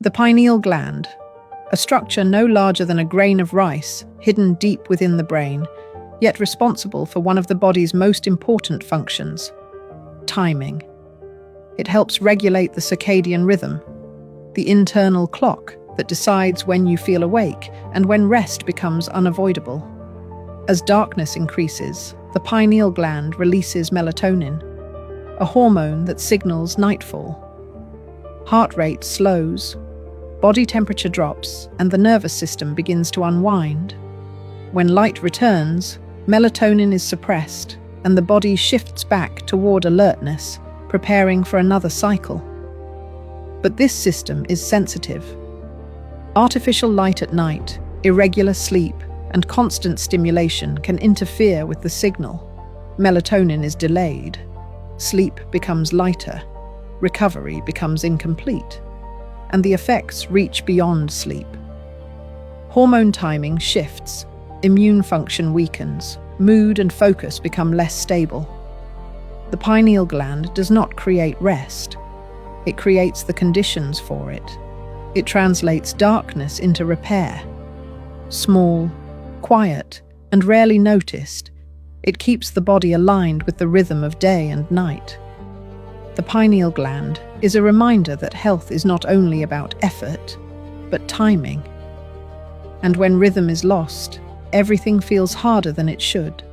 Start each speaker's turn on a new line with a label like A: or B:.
A: The pineal gland, a structure no larger than a grain of rice, hidden deep within the brain, yet responsible for one of the body's most important functions: timing. It helps regulate the circadian rhythm, the internal clock that decides when you feel awake and when rest becomes unavoidable. As darkness increases, the pineal gland releases melatonin, a hormone that signals nightfall. Heart rate slows, body temperature drops, and the nervous system begins to unwind. When light returns, melatonin is suppressed, and the body shifts back toward alertness, preparing for another cycle. But this system is sensitive. Artificial light at night, irregular sleep, and constant stimulation can interfere with the signal. Melatonin is delayed. Sleep becomes lighter. Recovery becomes incomplete. And the effects reach beyond sleep. Hormone timing shifts. Immune function weakens. Mood and focus become less stable. The pineal gland does not create rest. It creates the conditions for it. It translates darkness into repair. Small, quiet, and rarely noticed, it keeps the body aligned with the rhythm of day and night. The pineal gland is a reminder that health is not only about effort, but timing. And when rhythm is lost, everything feels harder than it should.